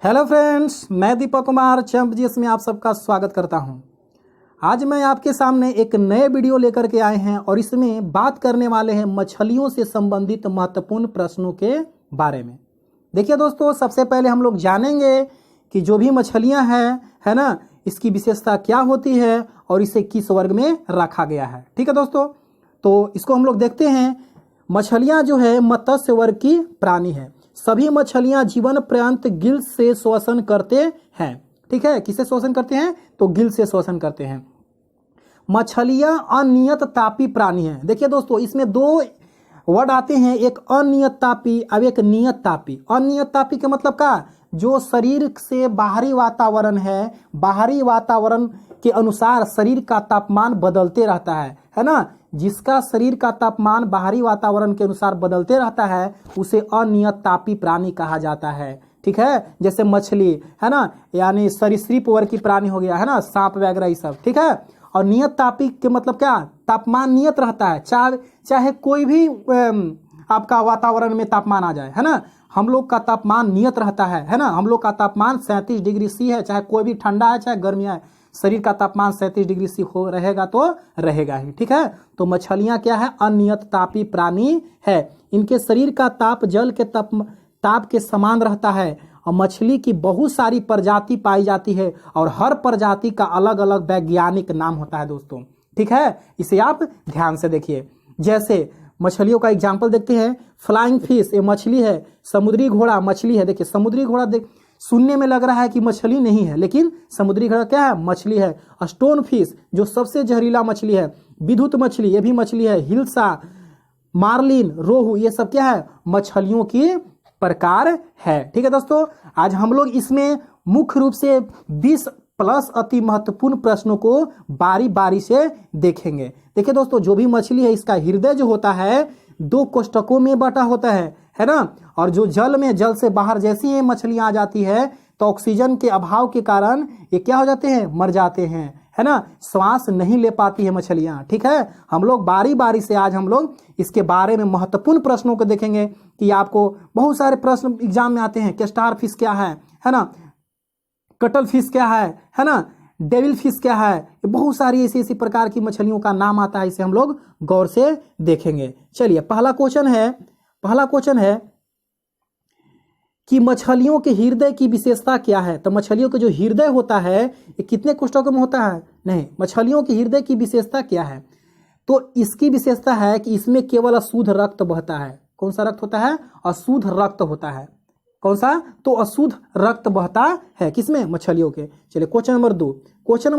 Hello friends, मैं Deepak Kumar champ में आप सबका स्वागत करता हूं। आज मैं आपके सामने एक नए वीडियो लेकर के आए हैं और इसमें बात करने वाले हैं मछलियों से संबंधित महत्वपूर्ण प्रश्नों के बारे में। देखिए दोस्तों, सबसे पहले हम लोग जानेंगे कि जो भी मछलियां हैं, है ना, इसकी विशेषता क्या होती है और इसे किस वर्ग में रखा गया है। ठीक है दोस्तों, तो इसको हम लोग देखते हैं। मछलियां जो है मत्स्य वर्ग की प्राणी है। सभी मछलियां जीवन पर्यंत गिल से श्वसन करते हैं। ठीक है, किसे श्वसन करते हैं? तो गिल से श्वसन करते हैं। मछलियां अनियत तापी प्राणी हैं। देखिए दोस्तों, इसमें दो वर्ड आते हैं, एक अनियत तापी और एक नियत तापी। अनियत तापी के मतलब का, जो शरीर से बाहरी वातावरण है, बाहरी वातावरण के अनुसार शरीर का तापमान बदलते रहता है ना। जिसका शरीर का तापमान बाहरी वातावरण के अनुसार बदलते रहता है उसे अनियत तापी प्राणी कहा जाता है। ठीक है, जैसे मछली है ना, यानी सरीसृप वर्ग की प्राणी हो गया है ना, सांप वगैरह ये सब। ठीक है, और नियत तापी के मतलब क्या, तापमान नियत रहता है, चाहे कोई भी आपका वातावरण में तापमान आ जाए, है ना। हम लोग का तापमान नियत रहता है ना। हम लोग का तापमान 37 डिग्री सी है, चाहे कोई भी ठंडा है चाहे गर्मी है, शरीर का तापमान 37 डिग्री सी हो रहेगा तो रहेगा ही। ठीक है, तो मछलियां क्या है, अनियत तापी प्राणी है। इनके शरीर का ताप जल के ताप के समान रहता है और मछली की बहुत सारी प्रजाति पाई जाती है और हर प्रजाति का अलग अलग वैज्ञानिक नाम होता है दोस्तों। ठीक है, इसे आप ध्यान से देखिए। जैसे मछलियों का एग्जाम्पल देखते हैं। फ्लाइंग फिश ये मछली है। समुद्री घोड़ा मछली है। देखिए समुद्री घोड़ा सुनने में लग रहा है कि मछली नहीं है, लेकिन समुद्री घोड़ा क्या है, मछली है। स्टोन फिश जो सबसे जहरीला मछली है। विद्युत मछली ये भी मछली है। हिल्सा, मार्लिन, रोहू ये सब क्या है, मछलियों की प्रकार है। ठीक है दोस्तों, आज हम लोग इसमें मुख्य रूप से 20 प्लस अति महत्वपूर्ण प्रश्नों को बारी बारी से देखेंगे। देखिए दोस्तों, जो भी मछली है इसका हृदय जो होता है 2 कोष्ठकों में बटा होता है ना। और जो जल से बाहर जैसी ये मछलियां आ जाती है तो ऑक्सीजन के अभाव के कारण ये क्या हो जाते हैं, मर जाते हैं, है ना। श्वास नहीं ले पाती है मछलियां। ठीक है, हम लोग बारी बारी से आज हम लोग इसके बारे में महत्वपूर्ण प्रश्नों को देखेंगे कि आपको बहुत सारे प्रश्न एग्जाम में आते हैं कि स्टार फिश क्या है ना, कटल फिश क्या है ना, डेविल फिश क्या है। बहुत सारी ऐसी ऐसी प्रकार की मछलियों का नाम आता है, इसे हम लोग गौर से देखेंगे। चलिए, पहला क्वेश्चन है कि मछलियों के हृदय की विशेषता क्या है। तो मछलियों का जो हृदय होता है ये कितने कोष्ठकों में होता है? नहीं, मछलियों के हृदय की विशेषता क्या है? तो इसकी विशेषता है कि इसमें केवल अशुद्ध रक्त बहता है। कौन सा रक्त होता है? अशुद्ध रक्त होता है। कौन सा? तो अशुद्ध रक्त बहता है किसमें? मछलियों के। चलिए क्वेश्चन नंबर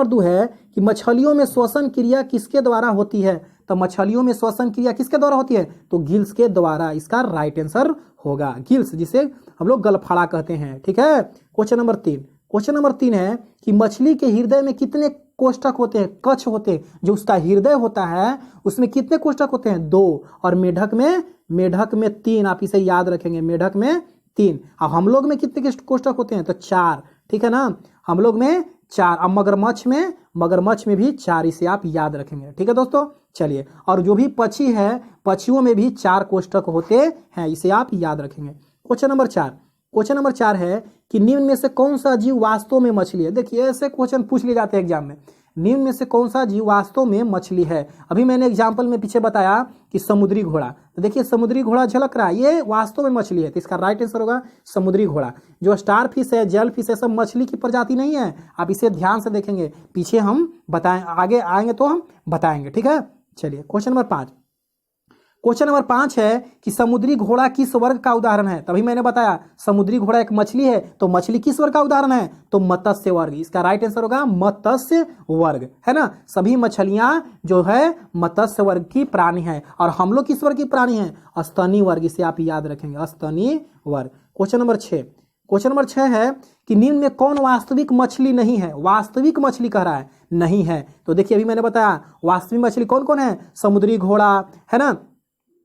2 है कि मछलियों में श्वसन क्रिया किसके द्वारा होती है। तो मछलियों में श्वसन क्रिया किसके द्वारा होती है? तो गिल्स के द्वारा। इसका राइट आंसर होगा गिल्स, जिसे हम लोग गलफड़ा कहते हैं। ठीक है, क्वेश्चन नंबर 3 है कि मछली के हृदय में कितने कोष्ठक होते हैं, कक्ष होते हैं। जो उसका हृदय होता है उसमें कितने कोष्ठक होते हैं? 2। और मेढक में 3। आप इसे याद रखेंगे, मेढक में 3। और हम लोग में कितने कोष्ठक होते हैं? तो 4। ठीक है ना, हम लोग में 4। अब मगरमच्छ में भी 4, इसे आप याद रखेंगे। ठीक है दोस्तों, चलिए। और जो भी पक्षी है, पक्षियों में भी 4 कोष्ठक होते हैं, इसे आप याद रखेंगे। क्वेश्चन नंबर 4 है कि निम्न में से कौन सा जीव वास्तव में मछली है। देखिए ऐसे क्वेश्चन पूछ लिए जाते हैं एग्जाम में। निम्न में से कौन सा जीव वास्तव में मछली है? अभी मैंने एग्जाम्पल में पीछे बताया कि समुद्री घोड़ा। तो देखिए समुद्री घोड़ा झलक रहा है, ये वास्तव में मछली है। तो इसका राइट आंसर होगा समुद्री घोड़ा। जो स्टार फिश है, जेल फिश है, सब मछली की प्रजाति नहीं है। आप इसे ध्यान से देखेंगे, पीछे हम बताएं, आगे आएंगे तो हम बताएंगे। ठीक है, चलिए क्वेश्चन नंबर 5 है कि समुद्री घोड़ा किस वर्ग का उदाहरण है। तभी मैंने बताया समुद्री घोड़ा एक मछली है, तो मछली किस वर्ग का उदाहरण है? तो मत्स्य वर्ग। इसका राइट आंसर होगा मत्स्य वर्ग, है ना। सभी मछलियां जो है मत्स्य वर्ग की प्राणी है। और हम लोग किस वर्ग की प्राणी है? स्तनी वर्ग। इसे आप याद रखेंगे, स्तनी वर्ग। क्वेश्चन नंबर 6 है कि निम्न में कौन वास्तविक मछली नहीं है। वास्तविक मछली कह रहा है, नहीं है। तो देखिए अभी मैंने बताया वास्तविक मछली कौन कौन है? समुद्री घोड़ा, है ना,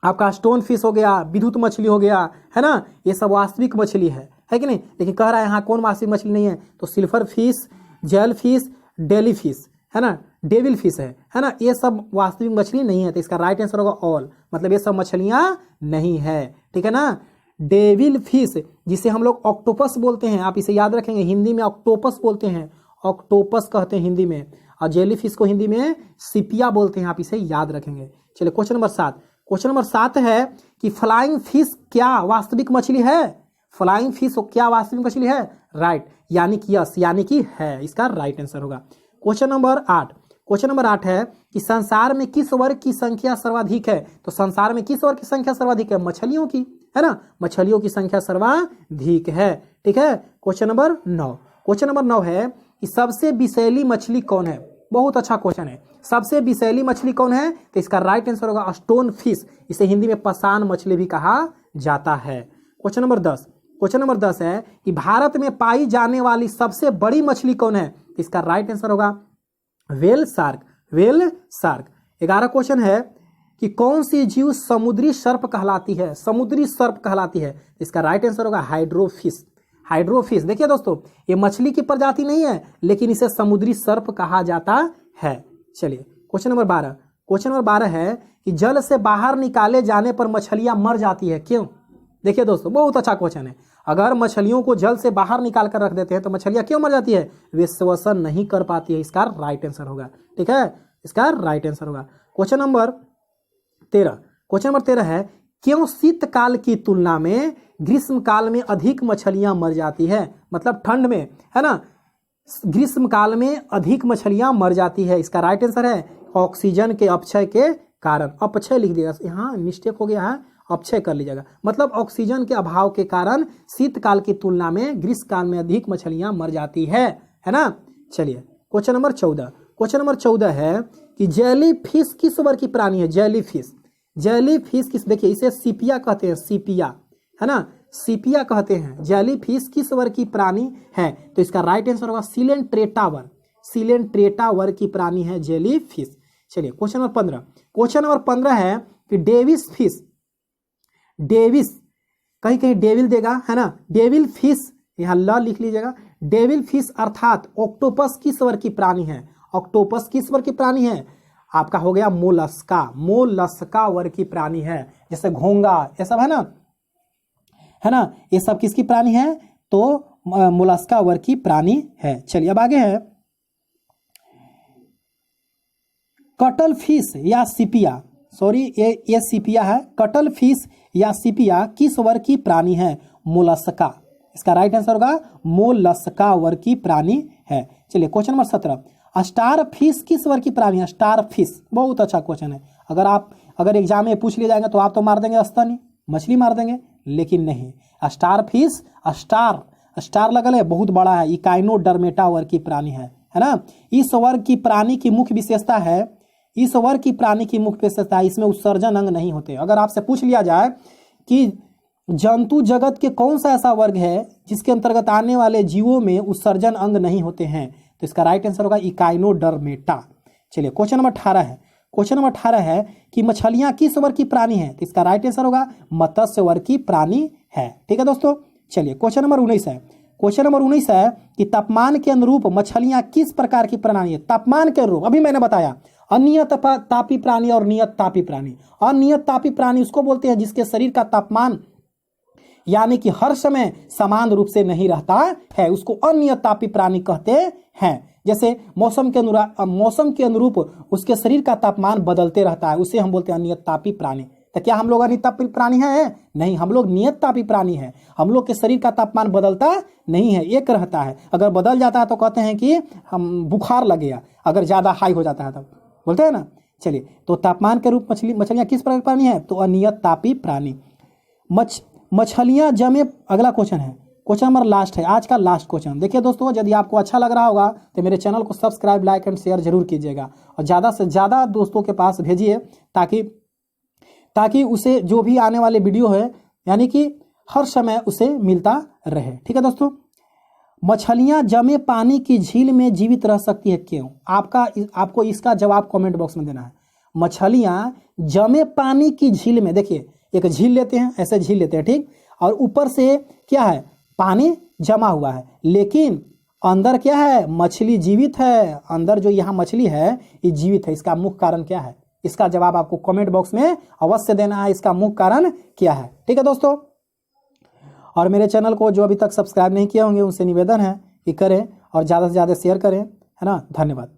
आपका स्टोन फिश हो गया, विद्युत मछली हो गया, है ना, ये सब वास्तविक मछली है कि नहीं। लेकिन कह रहा है यहाँ कौन वास्तविक मछली नहीं है? तो silver fish, jelly fish, daily fish, है ना, डेविल फिश है ना, ये सब वास्तविक मछली नहीं है। तो इसका राइट आंसर होगा ऑल, मतलब ये सब मछलियां नहीं है। ठीक है ना, डेविल फिश, जिसे हम लोग ऑक्टोपस बोलते हैं, आप इसे याद रखेंगे, हिंदी में ऑक्टोपस बोलते हैं, ऑक्टोपस कहते हैं हिंदी में, और जेली फिश को हिंदी में सिपिया बोलते हैं, आप इसे याद रखेंगे। चलिए क्वेश्चन नंबर 7। क्वेश्चन नंबर 7 है कि फ्लाइंग फिश क्या वास्तविक मछली है? फ्लाइंग फिश क्या वास्तविक मछली है? राइट, यानी कि यस, यानी कि है, इसका राइट आंसर होगा। Question number 8। क्वेश्चन नंबर 8 है कि संसार में किस वर्ग की संख्या सर्वाधिक है? तो संसार में किस वर्ग की संख्या सर्वाधिक है? मछलियों की, है ना, मछलियों की संख्या सर्वाधिक है। ठीक है। Question number 9। क्वेश्चन नंबर 9 है कि सबसे विषैली मछली कौन है? बहुत अच्छा क्वेश्चन है। सबसे विषैली मछली कौन है? तो इसका राइट आंसर होगा स्टोन फिश, इसे हिंदी में पाषाण मछली भी कहा जाता है। Question number 10। क्वेश्चन नंबर 10 है कि भारत में पाई जाने वाली सबसे बड़ी मछली कौन है? इसका राइट आंसर होगा whale shark, whale shark. 11 question है कि कौन सी जीव समुद्री सर्प कहलाती है? समुद्री सर्प कहलाती है, इसका राइट आंसर होगा हाइड्रोफिश, हाइड्रोफिश। देखिए दोस्तों, ये मछली की प्रजाति नहीं है, लेकिन इसे समुद्री सर्प कहा जाता है। चलिए क्वेश्चन नंबर 12। क्वेश्चन नंबर 12 है कि जल से बाहर निकाले जाने पर मछलियां मर जाती है, क्यों? देखिए दोस्तों, बहुत अच्छा क्वेश्चन है। अगर मछलियों को जल से बाहर निकाल कर रख देते हैं तो मछलियां क्यों मर जाती है? वे श्वसन नहीं कर पाती है, इसका राइट आंसर होगा। ठीक है, इसका राइट आंसर होगा। Question number 13। क्वेश्चन नंबर 13 है क्यों शीतकाल की तुलना में ग्रीष्म काल में अधिक मछलियां मर जाती है? मतलब ठंड में, है ना, ग्रीष्म काल में अधिक मछलियां मर जाती है। इसका राइट आंसर है ऑक्सीजन के अपक्षय के कारण। अपक्षय लिख दिएगा, यहाँ मिस्टेक हो गया है, अपक्षय कर लीजिएगा। मतलब ऑक्सीजन के अभाव के कारण शीतकाल की तुलना में ग्रीष्म काल में अधिक मछलियां मर जाती है ना। चलिए क्वेश्चन नंबर 14। क्वेश्चन नंबर 14 है कि जेली फिश किस वर्ग की प्राणी है? जेली फिश, जेली फिश किस, देखिए इसे सीपिया कहते हैं, सीपिया, है ना, सीपिया कहते हैं। जेली फिश किस वर्ग की प्राणी है? तो इसका राइट आंसर होगा सिलेंट्रेटा वर्ग, सिलेंट्रेटा वर्ग की प्राणी है जेली फिश। चलिए क्वेश्चन नंबर 15। क्वेश्चन नंबर 15 है कि डेविस फिश, डेविस, कहीं कहीं डेविल देगा, है ना, डेविल फिश, यहाँ ल लिख लीजिएगा। डेविल फिश अर्थात ऑक्टोपस किस वर्ग की प्राणी है? ऑक्टोपस किस वर्ग की प्राणी है? आपका हो गया मोलस्का, मोलस्का वर्ग की प्राणी है। जैसे घोंगा, ये सब है ना, ये सब किसकी प्राणी है? तो मोलस्का वर्ग की प्राणी है। चलिए अब आगे है कटल फिश या सिपिया, सॉरी ये सिपिया है। कटल फिश या सिपिया किस वर्ग की प्राणी है? मोलस्का, इसका राइट आंसर होगा मोलस्का वर्ग की प्राणी है। चलिए क्वेश्चन नंबर 17। स्टार फिश किस वर्ग की प्राणी है? स्टार फिश, बहुत अच्छा क्वेश्चन है। अगर एग्जाम में पूछ लिया जाएगा तो आप तो मार देंगे स्तनी, मछली मार देंगे, लेकिन नहीं, स्टार फिश, स्टार लगल है, बहुत बड़ा है, इकाइनोडर्मेटा वर्ग की प्राणी है ना। इस वर्ग की प्राणी की मुख्य विशेषता है, इस वर्ग की प्राणी की मुख्य विशेषता है इसमें उत्सर्जन अंग नहीं होते। अगर आपसे पूछ लिया जाए कि जंतु जगत के कौन सा ऐसा वर्ग है जिसके अंतर्गत आने वाले जीवों में उत्सर्जन अंग नहीं होते हैं, तो इसका राइट आंसर होगा इकाइनोडर्मेटा। चलिए क्वेश्चन नंबर 18 है। क्वेश्चन नंबर 18 है कि मछलियां किस वर्ग की प्राणी है? तो इसका राइट आंसर होगा मत्स्य वर्ग की प्राणी है। ठीक है दोस्तों। चलिए क्वेश्चन नंबर 19 है। क्वेश्चन नंबर 19 है कि तापमान के अनुरूप मछलियां किस प्रकार की प्राणी है? तापमान के अनुरूप, अभी मैंने बताया, अनियत तापी प्राणी और नियत तापी प्राणी। अनियत तापी प्राणी उसको बोलते हैं जिसके शरीर का तापमान यानी कि हर समय समान रूप से नहीं रहता है, उसको अनियत तापी प्राणी कहते हैं। जैसे मौसम के अनुरूप उसके शरीर का तापमान बदलते रहता है, उसे हम बोलते हैं अनियत तापी प्राणी। तो क्या हम लोग अनियत तापी प्राणी हैं? नहीं, हम लोग नियत तापी प्राणी हैं। हम लोग के शरीर का तापमान बदलता नहीं है, एक रहता है। अगर बदल जाता है तो कहते हैं कि हम बुखार लग गया, अगर ज्यादा हाई हो जाता है तब बोलते हैं ना। चलिए, तो तापमान के रूप मछलियां किस प्रकार की प्राणी है? तो अनियत तापी प्राणी। मछलियां जमे, अगला क्वेश्चन है, क्वेश्चन नंबर लास्ट है, आज का लास्ट क्वेश्चन। देखिए दोस्तों, यदि आपको अच्छा लग रहा होगा तो मेरे चैनल को सब्सक्राइब, लाइक एंड शेयर जरूर कीजिएगा और ज़्यादा से ज़्यादा दोस्तों के पास भेजिए ताकि उसे जो भी आने वाले वीडियो है यानी कि हर समय उसे मिलता रहे। ठीक है दोस्तों। मछलियां जमे पानी की झील में जीवित रह सकती है, क्यों? आपको इसका जवाब कमेंट बॉक्स में देना है। मछलियां जमे पानी की झील में, देखिए एक झील लेते हैं, ऐसे झील लेते हैं, ठीक, और ऊपर से क्या है? पानी जमा हुआ है, लेकिन अंदर क्या है? मछली जीवित है। अंदर जो यहाँ मछली है ये जीवित है। इसका मुख्य कारण क्या है? इसका जवाब आपको कमेंट बॉक्स में अवश्य देना है। इसका मुख्य कारण क्या है? ठीक है दोस्तों। और मेरे चैनल को जो अभी तक सब्सक्राइब नहीं किए होंगे उनसे निवेदन है कि करें और ज़्यादा से ज़्यादा शेयर करें, है ना। धन्यवाद।